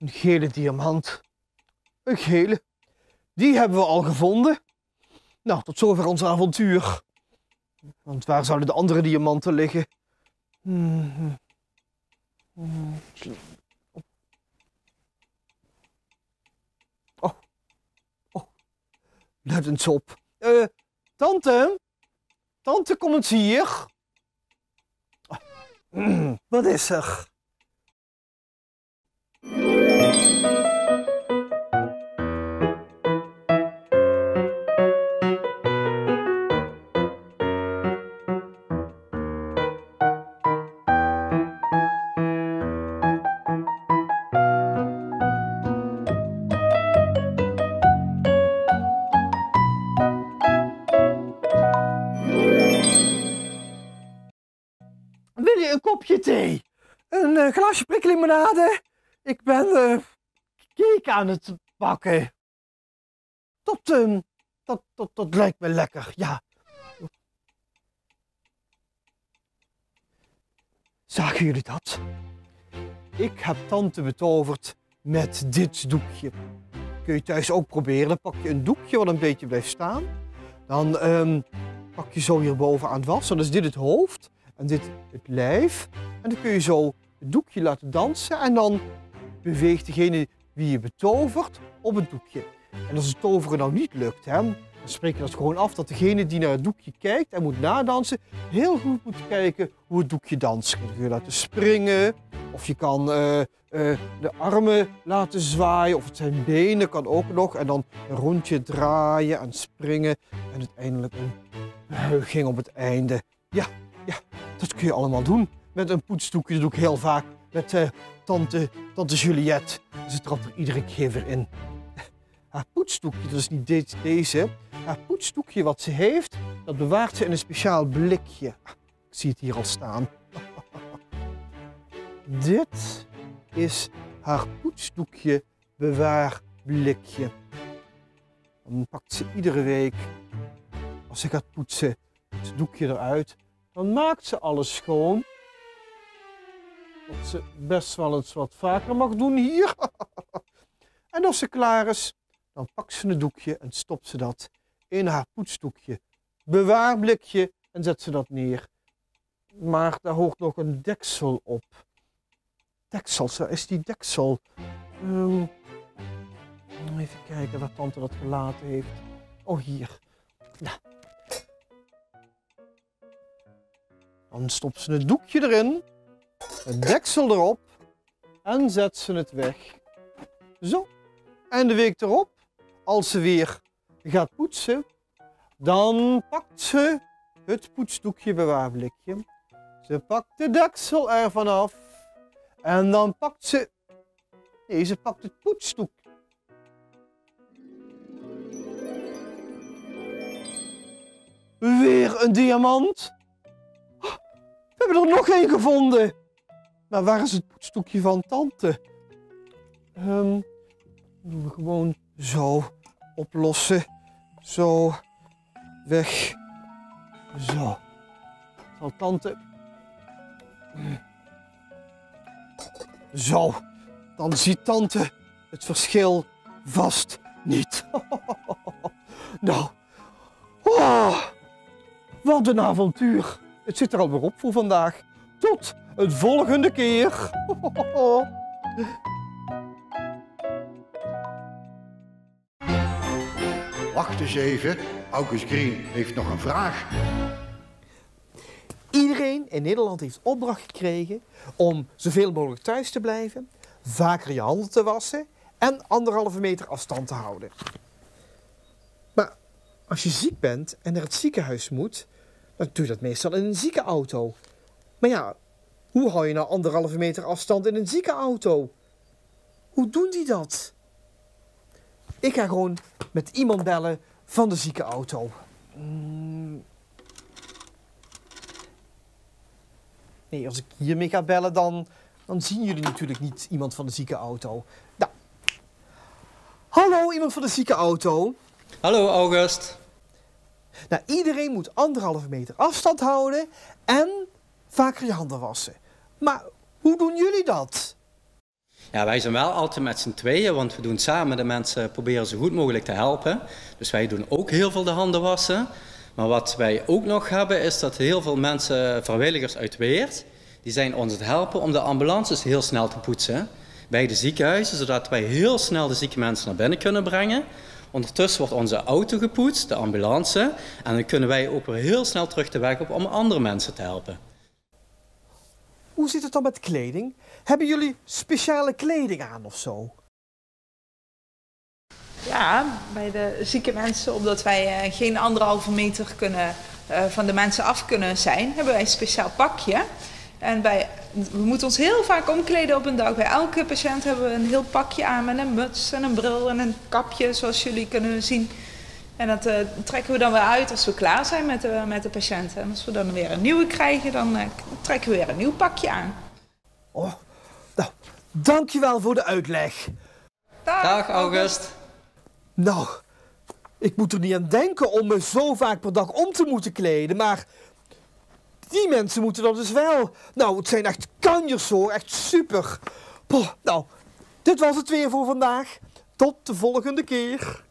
Een gele diamant. Een gele. Die hebben we al gevonden. Nou, tot zover ons avontuur. Want waar zouden de andere diamanten liggen? Oh. Oh. Let eens op. Tante? Tante, kom eens hier. Wat is er? Wil je een kopje thee? Een glaasje priklimonade? Ik ben cake aan het bakken. Dat lijkt me lekker, ja. Zagen jullie dat? Ik heb tante betoverd met dit doekje. Kun je thuis ook proberen. Dan pak je een doekje wat een beetje blijft staan. Dan pak je zo hierboven aan het was. Dan is dit het hoofd en dit het lijf. En dan kun je zo het doekje laten dansen. En dan beweegt degene wie je betovert op het doekje. En als het toveren nou niet lukt, dan spreek je dat gewoon af dat degene die naar het doekje kijkt en moet nadansen, heel goed moet kijken hoe het doekje danst. Dan kun je laten springen, of je kan de armen laten zwaaien, of het zijn benen kan ook nog. En dan een rondje draaien en springen en uiteindelijk een buiging op het einde. Ja, dat kun je allemaal doen met een poetsdoekje. Dat doe ik heel vaak met tante Juliette. Ze trapt er iedere keer weer in. Haar poetsdoekje, dat is niet deze. Haar poetsdoekje wat ze heeft, dat bewaart ze in een speciaal blikje. Ik zie het hier al staan. Dit is haar poetsdoekje bewaarblikje. Dan pakt ze iedere week, als ze gaat poetsen, het doekje eruit. Dan maakt ze alles schoon. Wat ze best wel eens wat vaker mag doen hier. En als ze klaar is, dan pakt ze een doekje en stopt ze dat in haar poetsdoekje bewaarblikje en zet ze dat neer. Maar daar hoort nog een deksel op. Deksel, zo is die deksel. Even kijken waar tante dat gelaten heeft. Oh, hier. Nou. Dan stopt ze het doekje erin, het deksel erop en zet ze het weg. Zo. En de week erop, als ze weer gaat poetsen, dan pakt ze het poetsdoekje bewaarblikje. Ze pakt de deksel ervan af en dan pakt ze... Nee, ze pakt het poetsdoekje. Weer een diamant. We hebben er nog één gevonden. Maar waar is het poetsdoekje van tante? Doen we gewoon zo oplossen. Zo. Weg. Zo. Zal tante... Zo. Dan ziet tante het verschil vast niet. Nou. Oh, wat een avontuur. Het zit er alweer op voor vandaag. Tot een volgende keer. Wacht eens even, August Green heeft nog een vraag. Iedereen in Nederland heeft opdracht gekregen om zoveel mogelijk thuis te blijven, vaker je handen te wassen en 1,5 meter afstand te houden. Maar als je ziek bent en naar het ziekenhuis moet, dan doe je dat meestal in een ziekenauto. Maar ja, hoe hou je nou 1,5 meter afstand in een ziekenauto? Hoe doen die dat? Ik ga gewoon met iemand bellen van de ziekenauto. Nee, als ik hiermee ga bellen, dan zien jullie natuurlijk niet iemand van de ziekenauto. Nou. Hallo, iemand van de ziekenauto. Hallo August. Nou, iedereen moet 1,5 meter afstand houden en vaker je handen wassen. Maar hoe doen jullie dat? Ja, wij zijn wel altijd met z'n tweeën, want we doen samen de mensen proberen zo goed mogelijk te helpen. Dus wij doen ook heel veel de handen wassen. Maar wat wij ook nog hebben is dat heel veel mensen, vrijwilligers uit Weert, die zijn ons het helpen om de ambulances heel snel te poetsen bij de ziekenhuizen, zodat wij heel snel de zieke mensen naar binnen kunnen brengen. Ondertussen wordt onze auto gepoetst, de ambulance, en dan kunnen wij ook weer heel snel terug de weg op om andere mensen te helpen. Hoe zit het dan met kleding? Hebben jullie speciale kleding aan of zo? Ja, bij de zieke mensen, omdat wij geen 1,5 meter van de mensen af kunnen zijn, hebben wij een speciaal pakje. En we moeten ons heel vaak omkleden op een dag. Bij elke patiënt hebben we een heel pakje aan met een muts en een bril en een kapje, zoals jullie kunnen zien. En dat trekken we dan weer uit als we klaar zijn met de patiënten. En als we dan weer een nieuwe krijgen, dan trekken we weer een nieuw pakje aan. Oh, nou, dankjewel voor de uitleg. Dag August. Nou, ik moet er niet aan denken om me zo vaak per dag om te moeten kleden, maar die mensen moeten dat dus wel. Nou, het zijn echt kanjers hoor, echt super. Poh, nou, dit was het weer voor vandaag. Tot de volgende keer.